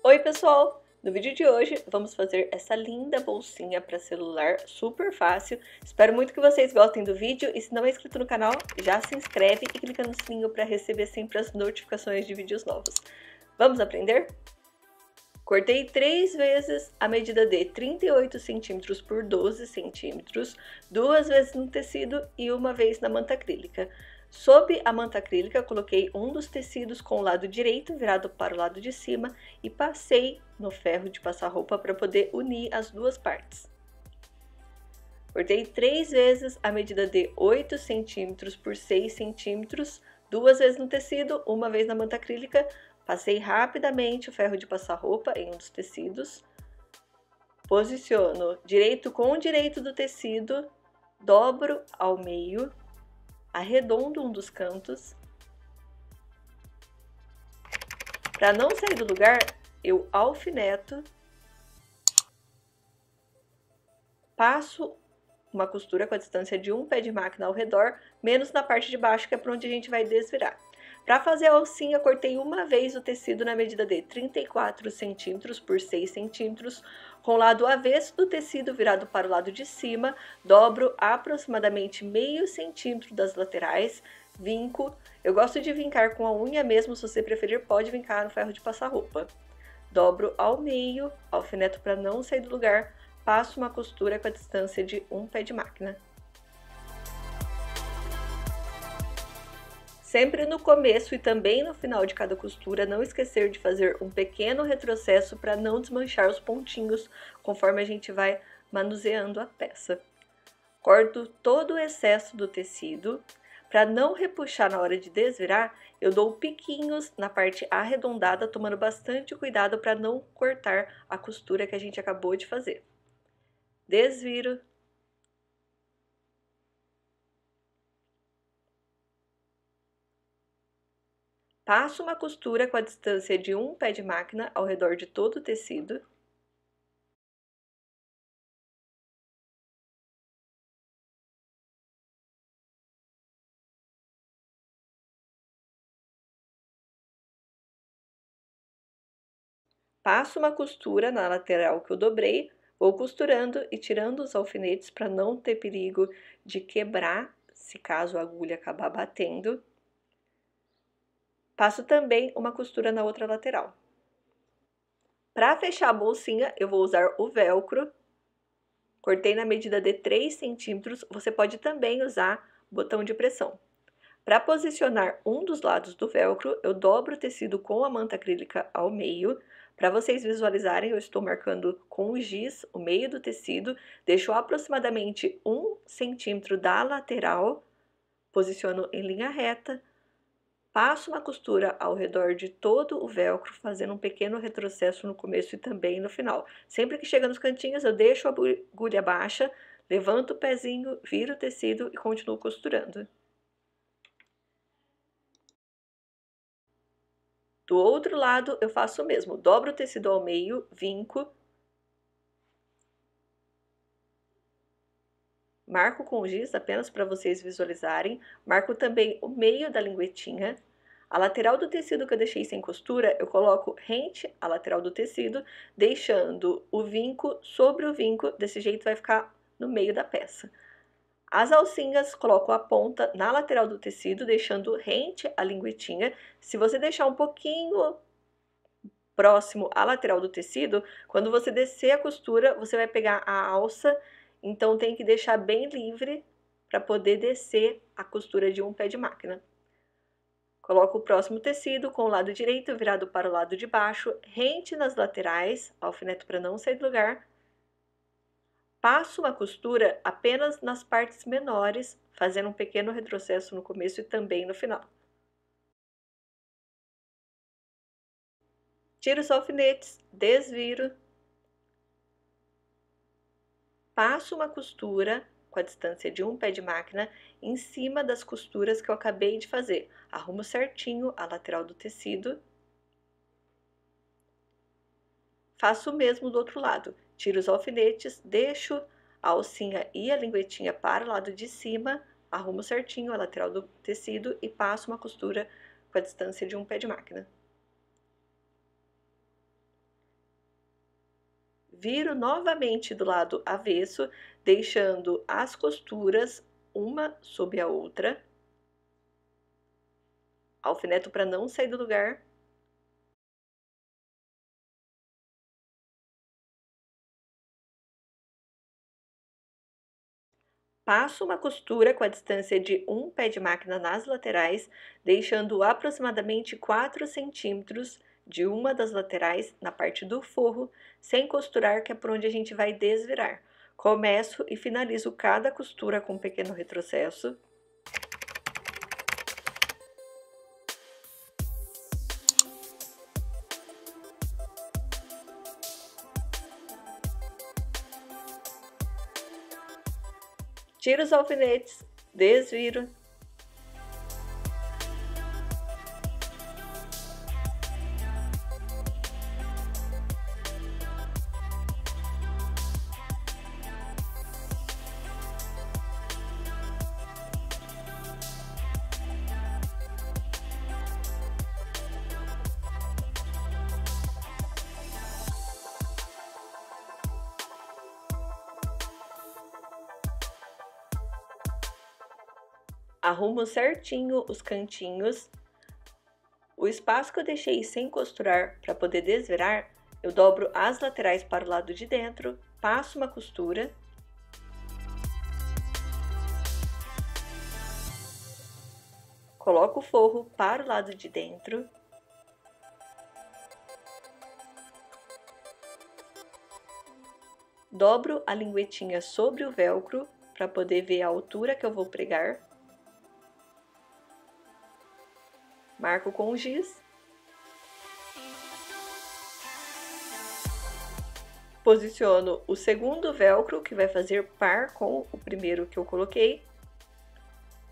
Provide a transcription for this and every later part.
Oi pessoal! No vídeo de hoje vamos fazer essa linda bolsinha para celular, super fácil. Espero muito que vocês gostem do vídeo e se não é inscrito no canal, já se inscreve e clica no sininho para receber sempre as notificações de vídeos novos. Vamos aprender? Cortei 3 vezes a medida de 38 centímetros por 12 centímetros, 2 vezes no tecido e uma vez na manta acrílica. Sob a manta acrílica, coloquei um dos tecidos com o lado direito virado para o lado de cima e passei no ferro de passar roupa para poder unir as duas partes. Cortei 3 vezes a medida de 8 centímetros por 6 centímetros, 2 vezes no tecido, uma vez na manta acrílica. Passei rapidamente o ferro de passar roupa em um dos tecidos. Posiciono direito com direito do tecido, dobro ao meio, arredondo um dos cantos. Para não sair do lugar, eu alfineto, passo uma costura com a distância de um pé de máquina ao redor, menos na parte de baixo, que é para onde a gente vai desvirar. Para fazer a alcinha, cortei uma vez o tecido na medida de 34 centímetros por 6 centímetros, com o lado avesso do tecido virado para o lado de cima, dobro aproximadamente meio centímetro das laterais, vinco. Eu gosto de vincar com a unha mesmo, se você preferir pode vincar no ferro de passar roupa. Dobro ao meio, alfineto para não sair do lugar, passo uma costura com a distância de um pé de máquina. Sempre no começo e também no final de cada costura, não esquecer de fazer um pequeno retrocesso para não desmanchar os pontinhos conforme a gente vai manuseando a peça. Corto todo o excesso do tecido. Para não repuxar na hora de desvirar, eu dou piquinhos na parte arredondada, tomando bastante cuidado para não cortar a costura que a gente acabou de fazer. Desviro. Passo uma costura com a distância de um pé de máquina ao redor de todo o tecido. Passo uma costura na lateral que eu dobrei, vou costurando e tirando os alfinetes para não ter perigo de quebrar, se caso a agulha acabar batendo. Passo também uma costura na outra lateral. Para fechar a bolsinha, eu vou usar o velcro. Cortei na medida de 3 centímetros, você pode também usar botão de pressão. Para posicionar um dos lados do velcro, eu dobro o tecido com a manta acrílica ao meio. Para vocês visualizarem, eu estou marcando com o giz o meio do tecido, deixo aproximadamente 1 centímetro da lateral, posiciono em linha reta, passo uma costura ao redor de todo o velcro, fazendo um pequeno retrocesso no começo e também no final. Sempre que chega nos cantinhos, eu deixo a agulha baixa, levanto o pezinho, viro o tecido e continuo costurando. Do outro lado, eu faço o mesmo, dobro o tecido ao meio, vinco, marco com giz apenas para vocês visualizarem, marco também o meio da linguetinha. A lateral do tecido que eu deixei sem costura, eu coloco rente à lateral do tecido, deixando o vinco sobre o vinco, desse jeito vai ficar no meio da peça. As alcinhas, coloco a ponta na lateral do tecido, deixando rente à linguetinha. Se você deixar um pouquinho próximo à lateral do tecido, quando você descer a costura, você vai pegar a alça, então tem que deixar bem livre para poder descer a costura de um pé de máquina. Coloco o próximo tecido com o lado direito virado para o lado de baixo, rente nas laterais, alfineto para não sair do lugar. Passo uma costura apenas nas partes menores, fazendo um pequeno retrocesso no começo e também no final. Tiro os alfinetes, desviro, passo uma costura com a distância de um pé de máquina em cima das costuras que eu acabei de fazer. Arrumo certinho a lateral do tecido. Faço o mesmo do outro lado. Tiro os alfinetes, deixo a alcinha e a linguetinha para o lado de cima, arrumo certinho a lateral do tecido e passo uma costura com a distância de um pé de máquina. viro novamente do lado avesso, deixando as costuras uma sob a outra. Alfineto para não sair do lugar. Passo uma costura com a distância de um pé de máquina nas laterais, deixando aproximadamente 4 centímetros de uma das laterais na parte do forro, sem costurar, que é por onde a gente vai desvirar. Começo e finalizo cada costura com um pequeno retrocesso. Tiro os alfinetes, desviro. Arrumo certinho os cantinhos. O espaço que eu deixei sem costurar para poder desvirar, eu dobro as laterais para o lado de dentro, passo uma costura. Coloco o forro para o lado de dentro. Dobro a linguetinha sobre o velcro para poder ver a altura que eu vou pregar. Marco com o giz. Posiciono o segundo velcro, que vai fazer par com o primeiro que eu coloquei.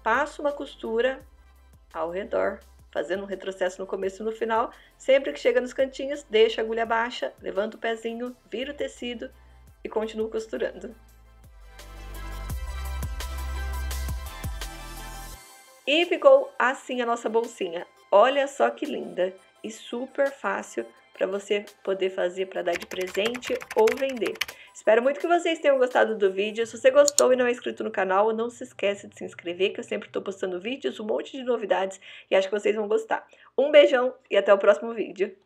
Passo uma costura ao redor, fazendo um retrocesso no começo e no final. Sempre que chega nos cantinhos, deixa a agulha baixa, levanta o pezinho, vira o tecido e continuo costurando. E ficou assim a nossa bolsinha. Olha só que linda e super fácil para você poder fazer para dar de presente ou vender. Espero muito que vocês tenham gostado do vídeo. Se você gostou e não é inscrito no canal, não se esqueça de se inscrever, que eu sempre estou postando vídeos, um monte de novidades e acho que vocês vão gostar. Um beijão e até o próximo vídeo.